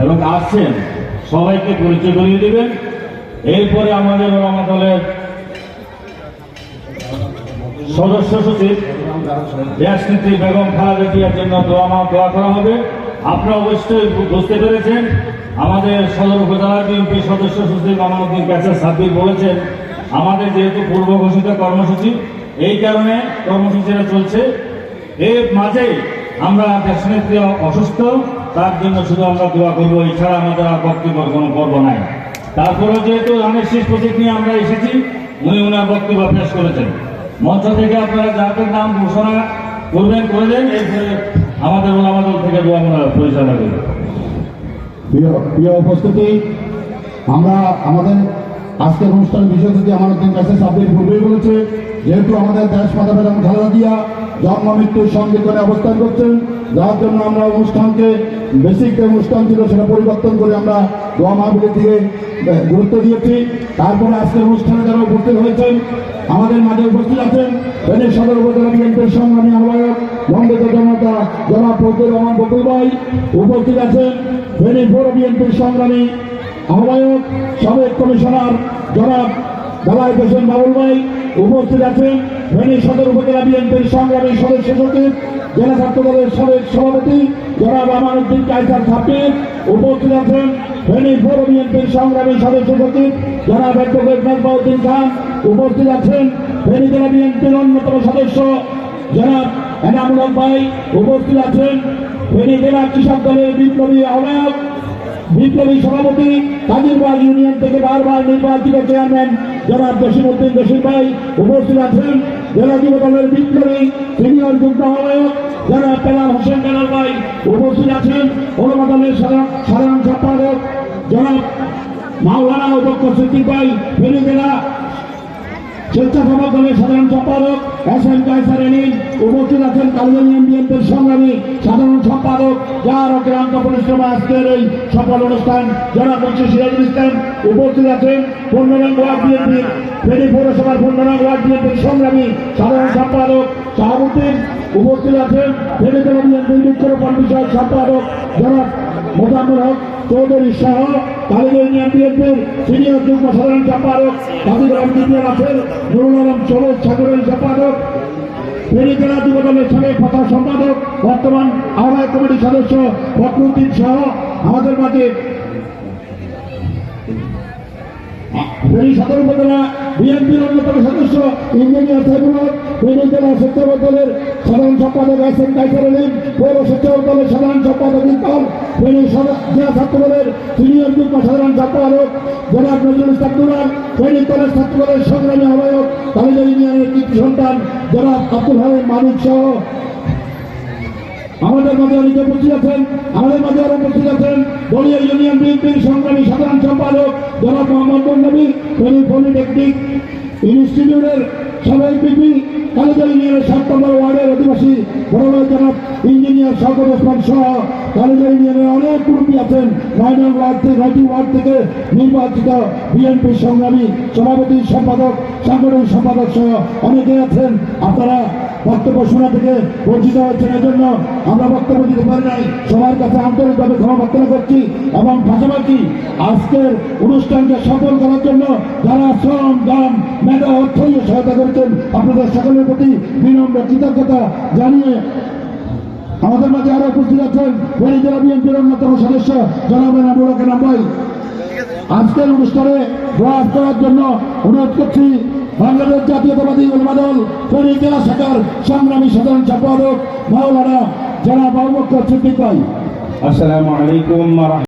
এবং আসছেন সবাইকে পরিচয় করিয়ে দেবেন। এরপরে আমাদের ওলামা দলের সদস্য সচিব দেশনেত্রী বেগম খালেদা জিয়ার জন্য দোয়া করা হবে। আপনারা অবশ্যই বুঝতে পেরেছেন, আমাদের সদর উপজেলা বিএনপি সদস্য সচিব আমানুদ্দিন কাসের সাব্বির বলেছেন আমাদের যেহেতু পূর্ব ঘোষিত কর্মসূচি, এই কারণে কর্মসূচিটা চলছে। এর মাঝেই আমরা দেশনেত্রী অসুস্থ, তার জন্য শুধু আমরা দোয়া করবো, এছাড়া আমাদের আর বক্তব্য কোনো পর্ব নাই। তারপরেও যেহেতু ধানের শীষ প্রতীক নিয়ে আমরা এসেছি, উনি ওনার বক্তব্য পেশ করেছেন। মঞ্চ থেকে আপনারা যাদের নাম ঘোষণা করবেন করে দেন, এরপরে আমাদের ওলামা দল থেকে দোয়া আমরা পরিচালনা করি। প্রিয় উপস্থিতি, আমরা আমাদের আজকের অনুষ্ঠানের বিষয় থেকে আমানুদ্দিন কাসের সাব্বির পূর্বেই বলেছে, যেহেতু আমাদের দেশ মাতা বেগম খালেদা জিয়া জন্ম মৃত্যুর সন্ধিক্ষণে অবস্থান করছেন, যার জন্য আমরা অনুষ্ঠানকে বেসিক যে অনুষ্ঠান ছিল সেটা পরিবর্তন করে আমরা দোয়া মাহফিলের দিকে গুরুত্ব দিয়েছি। তারপরে আজকের অনুষ্ঠানে যারা উপস্থিত হয়েছেন, আমাদের মাঝে উপস্থিত আছেন ফেনী সদর উপজেলা বিএনপির সংগ্রামী আহ্বায়ক বঙ্গবন্ধু জনতা জনাব ফজলুর রহমান বকুল ভাই, উপস্থিত আছেন ফেনী পৌর বিএনপির সংগ্রামী আহ্বায়ক সাবেক কমিশনার জনাব দালাই হোসেন বাবুল ভাই, উপস্থিত আছেন ফেনী সদর উপজেলা বিএনপির সংগ্রামী সদস্য সচিব জেলা ছাত্র দলের সাবেক সভাপতি জনাব আমানুদ্দিন কাসের সাব্বির, উপস্থিত আছেন ফেনী পৌর বিএনপির সংগ্রামী সদস্য সচিব জনাব অ্যাডভোকেট মেজবাউদ্দিন খান, উপস্থিত আছেন ফেনী জেলা বিএনপির অন্যতম সদস্য জনাব এনামুল হক ভাই, উপস্থিত আছেন ফেনী জেলা কৃষক দলের বিপ্লবী আহ্বায়ক বিপ্লবী সভাপতি কাজিরবাগ ইউনিয়ন থেকে বারবার নির্বাচিত চেয়ারম্যান জনাব জসিমউদ্দিন জসিম ভাই, উপস্থিত আছেন জেলা যুব দলের বিপ্লবী সিনিয়র যুগ্ম আহ্বায়ক জনাব বেলাল হোসেন বেলাল ভাই, উপস্থিত আছেন ওলামা দলের সাধারণ সম্পাদক জনাব মাওলানা অধ্যক্ষ সিদ্দিক ভাই, ফেনী জেলা স্বেচ্ছাসেবক দলের সাধারণ সম্পাদক এস.এম. কায়সার এনিন, উপস্থিত আছেন কালুনিয়া বিএনপির সংগ্রামী সাধারণ সম্পাদক যার অক্লান্ত পরিশ্রমে আজকের এই সফল অনুষ্ঠান জনাব মুন্সি সিরাজুল ইসলাম, উপস্থিত আছেন 15 নং ওয়ার্ড বিএনপির ফেনী পৌরসভার 15 নং ওয়ার্ড বিএনপির সংগ্রামী সাধারণ সম্পাদক শাহাবুদ্দিন, উপস্থিত আছেন ফেনী জেলা বিএনপির বৃক্ষরোপণ বিষয়ক সম্পাদক জনাব মোজাম্মেল হক চৌধুরী সহ কালিগঞ্জ ইউনিয়ন বিএনপির সিনিয়র যুগ্ম সাধারণ সম্পাদক কাজীর আলম আছেন, নুরুল আলম সবুজ সাগরের সম্পাদক, ফেনী জেলা যুব দলের সাবেক প্রচার সম্পাদক বর্তমান আহ্বায়ক কমিটির সদস্য ফখরুদ্দিন সহ আমাদের মাঝে ফেনী সদর উপজেলা বিএনপির অন্যতম সদস্য ইঞ্জিনিয়ার সাইফুল হক, ফেনী জেলা স্বেচ্ছাসেবক দলের সাধারণ সম্পাদক এস.এম. কায়সার এনিন, পৌর স্বেচ্ছাসেবক দলের সাধারণ সম্পাদক ইকবাল, ফেনী জেলা ছাত্র দলের সিনিয়র যুগ্ম সাধারণ সম্পাদক জনাব নজরুল ইসলাম দুলাল, ফেনী কলেজ ছাত্র দলের সংগ্রামী আহ্বায়ক কালিগঞ্জ ইউনিয়নের কৃতি সন্তান জনাব আব্দুল হালিম মানিক সহ আমাদের মাঝে অনেকে উপস্থিত আছেন। আমাদের মাঝে আরো উপস্থিত আছেন দলীয় ইউনিয়ন বিএনপির সংগ্রামী সাধারণ সম্পাদক জনাব মোহাম্মদ নবী, ফেনী পলিটেকনিক ইনস্টিটিউটের সাবেক বিপি, কালিগঞ্জ ইউনিয়নের 7 নম্বর ওয়ার্ডের অধিবাসী বড় জনাব ইঞ্জিনিয়ার শওকত ওসমান সহ কালিগঞ্জ ইউনিয়নের অনেক কর্মী আছেন। 9 নং ওয়ার্ড থেকে 9টি ওয়ার্ড থেকে নির্বাচিত বিএনপির সংগ্রামী সভাপতি সম্পাদক সাংগঠনিক সম্পাদক সহ অনেকে আছেন। আপনারা বক্তব্য শোনা থেকে বঞ্চিত হচ্ছেন, এজন্য আমরা বক্তব্য দিতে পারি নাই। সবার কাছে আন্তরিকভাবে ক্ষমা প্রার্থনা করছি এবং পাশাপাশি আজকের অনুষ্ঠানকে সফল করার জন্য যারা শ্রম দাম মেধা অর্থনীয় সহায়তা করেছেন, আপনাদের সকলের প্রতি বিনম্র কৃতজ্ঞতা জানিয়ে আমাদের মাঝে আরো উপস্থিত আছেন ফেনী জেলা বিএনপির অন্যতম সদস্য জনাব এনামুল হক ভাই। আজকের অনুষ্ঠানে ড্রাফট করার জন্য অনুরোধ করছি বাংলাদেশ জাতীয়তাবাদী উলামা দল ফেনী জেলা শাখার সংগ্রামী সাধারণ সম্পাদক মাওলানা জনাব আবু বকর সিদ্দিক ভাই। আসসালামু আলাইকুম।